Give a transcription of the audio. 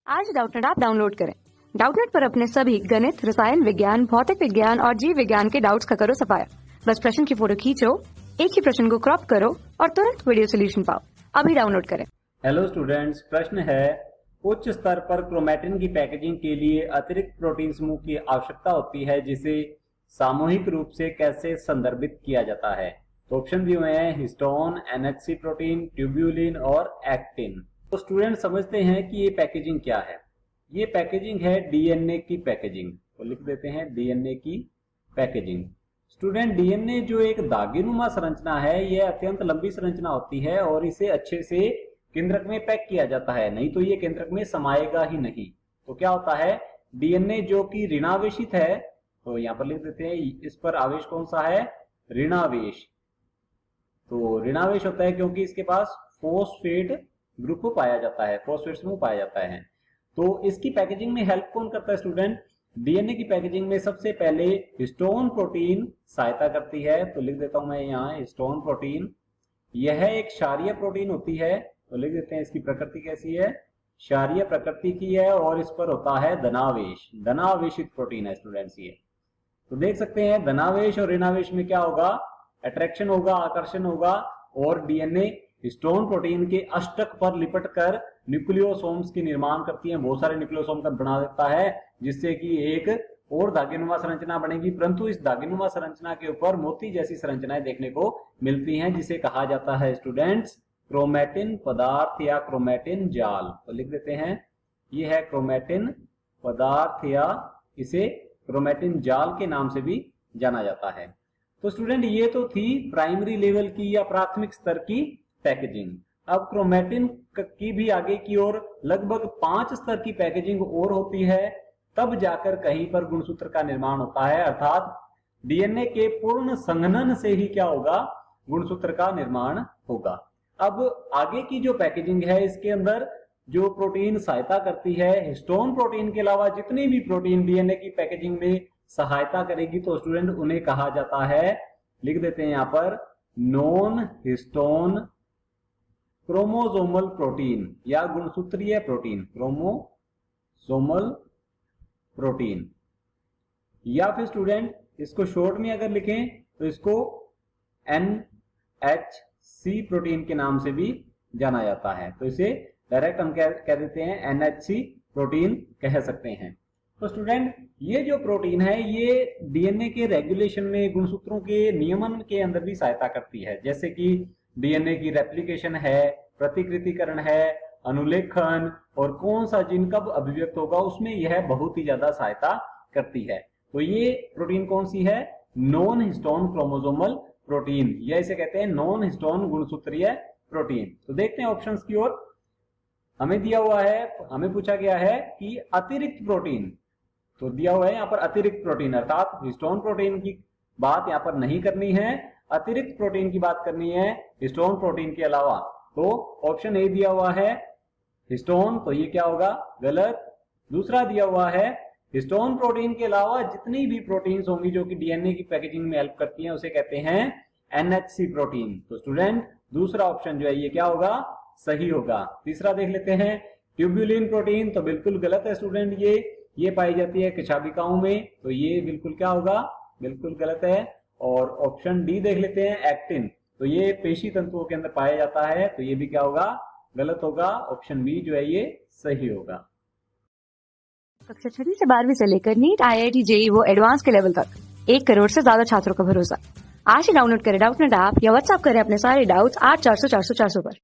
आज Doubtnut app download करें। Doubtnut पर अपने सभी गणित, रसायन विज्ञान, भौतिक विज्ञान और जीव विज्ञान के डाउट्स का करो सफाया। बस प्रश्न की फोटो खींचो, एक ही प्रश्न को क्रॉप करो और तुरंत वीडियो सोल्यूशन पाओ। अभी डाउनलोड करें। हेलो स्टूडेंट्स, प्रश्न है उच्च स्तर पर क्रोमैटिन की पैकेजिंग के लिए अतिरिक्त प्रोटीन समूह की आवश्यकता होती है, जिसे सामूहिक रूप से कैसे संदर्भित किया जाता है। तो ऑप्शन दिए हुए हैं हिस्टोन, एनएचसी प्रोटीन, ट्यूब्यूलिन और एक्टिन। तो स्टूडेंट समझते हैं कि ये पैकेजिंग क्या है। ये पैकेजिंग है डीएनए की पैकेजिंग। तो लिख देते हैं डीएनए की पैकेजिंग। स्टूडेंट, डीएनए जो एक दागीनुमा संरचना है, यह अत्यंत लंबी संरचना होती है और इसे अच्छे से केंद्रक में पैक किया जाता है, नहीं तो ये केंद्रक में समाएगा ही नहीं। तो क्या होता है, डीएनए जो कि ऋणावेशित है, तो यहाँ पर लिख देते हैं इस पर आवेश कौन सा है, ऋणावेश। तो ऋणावेश होता है क्योंकि इसके पास फॉस्फेट ग्रुप पाया जाता है, फॉस्फेट समूह पाया जाता है। तो इसकी पैकेजिंग में हेल्प कौन करता है स्टूडेंट, डीएनए की पैकेजिंग में सबसे पहले हिस्टोन प्रोटीन सहायता करती है। तो लिख देता हूं मैं यहाँ हिस्टोन प्रोटीन। यह एक क्षारीय प्रोटीन होती है। तो लिख देते हैं इसकी प्रकृति कैसी है, क्षारीय प्रकृति की है और इस पर होता है धनावेश, धनावेशित प्रोटीन है स्टूडेंट्स ये। तो देख सकते हैं धनावेश और ऋणावेश में क्या होगा, अट्रैक्शन होगा, आकर्षण होगा। और डीएनए हिस्टोन प्रोटीन के अष्टक पर लिपट कर न्यूक्लियोसोम्स की निर्माण करती है, बहुत सारे न्यूक्लियोसोम का बना देता है, जिससे कि एक और धागेनुमा संरचना बनेगी। परंतु इस धागेनुमा संरचना के ऊपर मोती जैसी संरचनाएं देखने को मिलती हैं, जिसे कहा जाता है स्टूडेंट्स क्रोमैटिन पदार्थ या क्रोमैटिन जाल। तो लिख देते हैं ये है क्रोमैटिन पदार्थ या इसे क्रोमैटिन जाल के नाम से भी जाना जाता है। तो स्टूडेंट ये तो थी प्राइमरी लेवल की या प्राथमिक स्तर की पैकेजिंग। अब क्रोमैटिन की भी आगे की ओर लगभग 5 स्तर की पैकेजिंग और होती है, तब जाकर कहीं पर गुणसूत्र का निर्माण होता है, अर्थात डीएनए के पूर्ण संघनन से ही क्या होगा, गुणसूत्र का निर्माण होगा। अब आगे की जो पैकेजिंग है, इसके अंदर जो प्रोटीन सहायता करती है, हिस्टोन प्रोटीन के अलावा जितनी भी प्रोटीन डीएनए की पैकेजिंग में सहायता करेगी, तो स्टूडेंट उन्हें कहा जाता है, लिख देते हैं यहां पर, नॉन हिस्टोन क्रोमोसोमल प्रोटीन या गुणसूत्रीय प्रोटीन, क्रोमोसोमल प्रोटीन। या फिर स्टूडेंट इसको शॉर्ट में अगर लिखें तो इसको एनएचसी प्रोटीन के नाम से भी जाना जाता है। तो इसे डायरेक्ट हम कह देते हैं एनएचसी प्रोटीन कह सकते हैं। तो स्टूडेंट ये जो प्रोटीन है, ये डीएनए के रेगुलेशन में, गुणसूत्रों के नियमन के अंदर भी सहायता करती है, जैसे कि डीएनए की रेप्लिकेशन है, प्रतिकृतिकरण है, अनुलेखन और कौन सा जीन कब अभिव्यक्त होगा, उसमें यह बहुत ही ज्यादा सहायता करती है। तो ये प्रोटीन कौन सी है, नॉन हिस्टोन क्रोमोसोमल प्रोटीन, या इसे कहते हैं नॉन हिस्टोन गुणसूत्रीय प्रोटीन। तो देखते हैं ऑप्शंस की ओर। हमें दिया हुआ है, हमें पूछा गया है कि अतिरिक्त प्रोटीन, तो दिया हुआ है यहाँ पर अतिरिक्त प्रोटीन, अर्थात हिस्टोन प्रोटीन की बात यहाँ पर नहीं करनी है, अतिरिक्त प्रोटीन की बात करनी है हिस्टोन प्रोटीन के अलावा। तो ऑप्शन ए दिया हुआ है हिस्टोन, तो ये क्या होगा, गलत। दूसरा दिया हुआ है हिस्टोन प्रोटीन के अलावा जितनी भी प्रोटीन्स होंगी जो कि डीएनए की पैकेजिंग में हेल्प करती हैं, उसे कहते हैं एनएचसी प्रोटीन। तो स्टूडेंट दूसरा ऑप्शन जो है ये क्या होगा, सही होगा। तीसरा देख लेते हैं ट्यूब्यूलिन प्रोटीन, तो बिल्कुल गलत है स्टूडेंट, ये पाई जाती है केशाभिकाओं में, तो ये बिल्कुल क्या होगा, बिल्कुल गलत है। और ऑप्शन डी देख लेते हैं एक्टिन, तो ये पेशी तंतुओं के अंदर पाया जाता है, तो ये भी क्या होगा, गलत होगा। ऑप्शन बी जो है ये सही होगा। कक्षा 6 से 12वीं से लेकर नीट, आईआईटी, जेईई वो एडवांस के लेवल तक 1 करोड़ से ज्यादा छात्रों का भरोसा। आज ही डाउनलोड करें डाउटनेट ऐप या व्हाट्सएप करें अपने सारे डाउट्स 8400 400 400 पर।